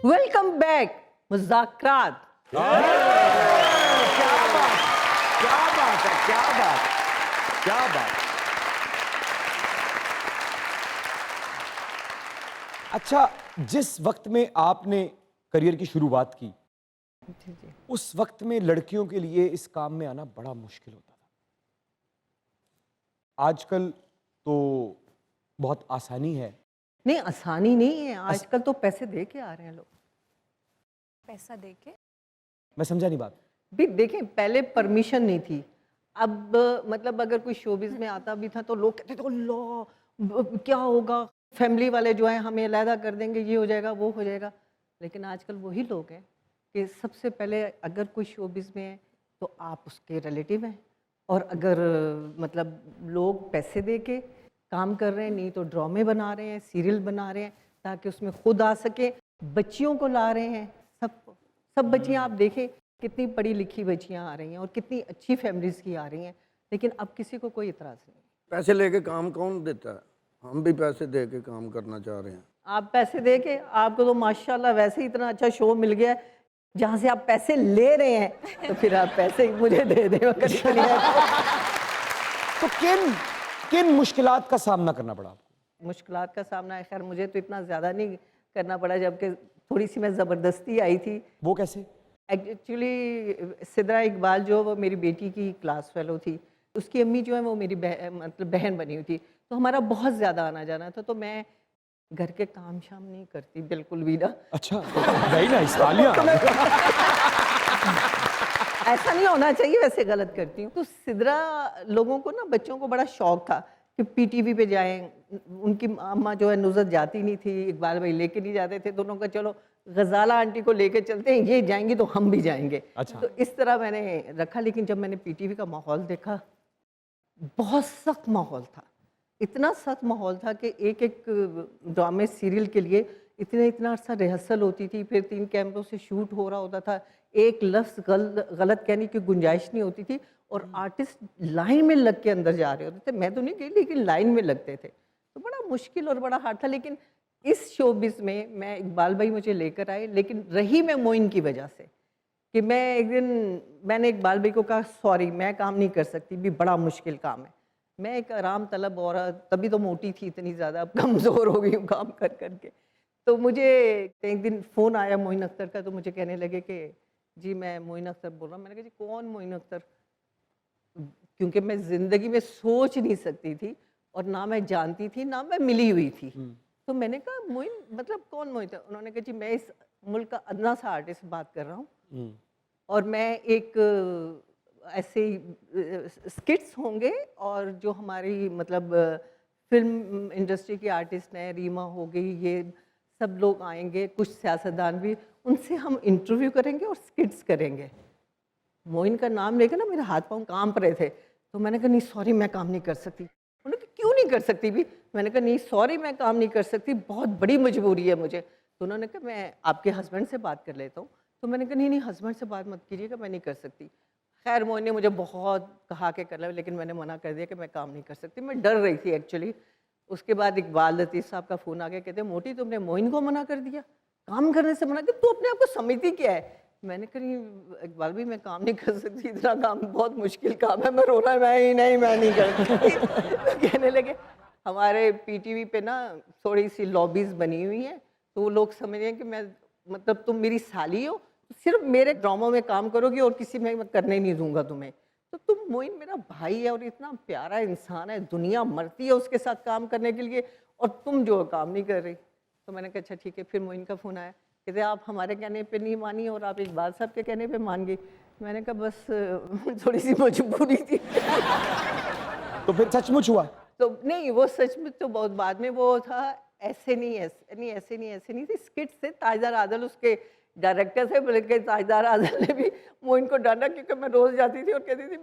Welcome back मुज़ाकरात। क्या बात, क्या बात है, क्या बात, क्या बात। अच्छा, जिस वक्त में आपने करियर की शुरुआत की, जी जी। उस वक्त में लड़कियों के लिए इस काम में आना बड़ा मुश्किल होता था। आजकल तो बहुत आसानी है। नहीं, आसानी नहीं है, आजकल तो पैसे दे के आ रहे हैं लोग। पैसा देके मैं समझा नहीं बात। भी देखें, पहले परमिशन नहीं थी। अब मतलब अगर कोई शोबिज़ में आता भी था तो लोग कहते थे अल्लाह क्या होगा, फैमिली वाले जो हैं हमें अलहदा कर देंगे, ये हो जाएगा वो हो जाएगा। लेकिन आजकल वही लोग हैं कि सबसे पहले अगर कोई शोबिज़ में है तो आप उसके रिलेटिव हैं, और अगर मतलब लोग पैसे दे के काम कर रहे हैं, नहीं तो ड्रामे बना रहे हैं, सीरियल बना रहे हैं ताकि उसमें खुद आ सके, बच्चियों को ला रहे हैं। सब बच्चियां आप देखें, कितनी पढ़ी लिखी बच्चियां आ रही हैं और कितनी अच्छी फैमिलीज की आ रही हैं, लेकिन अब किसी को कोई इतराज़ नहीं। पैसे लेके काम कौन देता है? हम भी पैसे दे के काम करना चाह रहे हैं। आप पैसे दे के, आपको तो माशाल्लाह वैसे ही इतना अच्छा शो मिल गया है, जहाँ से आप पैसे ले रहे हैं तो फिर आप पैसे मुझे दे दें अगर इतनी है तो किन किन मुश्किलात का सामना करना पड़ा आपको? मुश्किलात का सामना है। खैर मुझे तो इतना ज़्यादा नहीं करना पड़ा, जबकि थोड़ी सी मैं ज़बरदस्ती आई थी। वो कैसे? एक्चुअली सिद्रा इकबाल जो वो मेरी बेटी की क्लास फेलो थी, उसकी अम्मी जो है वो मेरी मतलब बहन बनी हुई थी, तो हमारा बहुत ज़्यादा आना जाना था। तो मैं घर के काम शाम नहीं करती बिल्कुल भी ना। अच्छा, वेरी नाइस, तालियां। ऐसा नहीं होना चाहिए, वैसे गलत करती हूँ। तो सिद्रा लोगों को ना, बच्चों को बड़ा शौक था कि पीटीवी पे जाएं। उनकी अम्मा जो है नुज़रत जाती नहीं थी, इकबाल भाई लेके नहीं जाते थे, दोनों का चलो गजाला आंटी को लेके चलते हैं, ये जाएंगी तो हम भी जाएंगे। अच्छा। तो इस तरह मैंने रखा। लेकिन जब मैंने पीटीवी का माहौल देखा, बहुत सख्त माहौल था। इतना सख्त माहौल था कि एक एक ड्रामे सीरियल के लिए इतना अरसा रिहर्सल होती थी, फिर 3 कैमरों से शूट हो रहा होता था, एक लफ्ज़ गलत कहने की गुंजाइश नहीं होती थी, और आर्टिस्ट लाइन में लग के अंदर जा रहे होते थे। मैं तो नहीं गई, लेकिन लाइन में लगते थे। तो बड़ा मुश्किल और बड़ा हार्ड था। लेकिन इस शोबिज़ में मैं, इकबाल भाई मुझे लेकर आए, लेकिन रही मैं मोइन की वजह से कि मैं एक दिन मैंने इकबाल भाई को कहा सॉरी मैं काम नहीं कर सकती, भी बड़ा मुश्किल काम है। मैं एक आराम तलब औरत, तभी तो मोटी थी इतनी ज़्यादा, अब कमज़ोर हो गई हूँ काम कर कर के। तो मुझे एक दिन फ़ोन आया मोइन अख्तर का, तो मुझे कहने लगे कि जी मैं मोइन अख्तर बोल रहा हूँ। मैंने कहा जी कौन मोइन अख्तर? क्योंकि मैं ज़िंदगी में सोच नहीं सकती थी, और ना मैं जानती थी ना मैं मिली हुई थी। तो मैंने कहा मोइन मतलब कौन मोइन? उन्होंने कहा जी मैं इस मुल्क का अदना सा आर्टिस्ट बात कर रहा हूँ, और मैं एक ऐसे स्किट्स होंगे, और जो हमारी मतलब फिल्म इंडस्ट्री की आर्टिस्ट हैं, रीमा हो गई, ये सब लोग आएंगे, कुछ सियासतदान भी, उनसे हम इंटरव्यू करेंगे और स्किट्स करेंगे। मोइन का नाम लेकर ना मेरे हाथ पाँव कांप रहे थे। तो मैंने कहा नहीं सॉरी मैं काम नहीं कर सकती। उन्होंने कहा क्यों नहीं कर सकती भी? मैंने कहा नहीं सॉरी मैं काम नहीं कर सकती, बहुत बड़ी मजबूरी है मुझे। तो उन्होंने कहा मैं आपके हस्बैंड से बात कर लेता हूँ। तो मैंने कहा नहीं नहीं हस्बैंड से बात मत कीजिएगा, मैं नहीं कर सकती। खैर मोइन ने मुझे बहुत कहा कि कर लो, लेकिन मैंने मना कर दिया कि मैं काम नहीं कर सकती। मैं डर रही थी एक्चुअली। उसके बाद इकबाल लतीफ़ साहब का फ़ोन आ गया, कहते मोटी तुमने मोइन को मना कर दिया, काम करने से मना कर, तू अपने आप को समझती क्या है? मैंने कहा नहीं इकबाल भाई मैं काम नहीं कर सकती, इतना काम बहुत मुश्किल काम है, मैं रो रहा मैं नहीं कर सकती। कहने लगे हमारे पीटीवी पे ना थोड़ी सी लॉबीज़ बनी हुई हैं, तो वो लोग समझ रहे हैं कि मैं मतलब तुम मेरी साली हो, सिर्फ मेरे ड्रामों में काम करोगी और किसी में मैं करने नहीं दूंगा तुम्हें। तो तुम मोइन मेरा भाई है और इतना प्यारा इंसान है, दुनिया मरती है उसके साथ काम करने के लिए, और तुम जो काम नहीं कर रही। तो मैंने कहा अच्छा ठीक है। फिर मोइन का फ़ोन आया, कहते आप हमारे कहने पे नहीं मानी और आप इकबाल साहब के कहने पे मान गई। मैंने कहा बस थोड़ी सी मजबूरी थी। तो फिर सचमुच हुआ? तो नहीं, वो सचमुच तो बहुत बाद में वो था, ऐसे नहीं थी, स्किट से। ताजदार आदल उसके डायरेक्टर थे, बल्कि ताजदार आदल ने भी मोइन को डांटा, क्योंकि मैं रोज़ जाती थी और कहती थी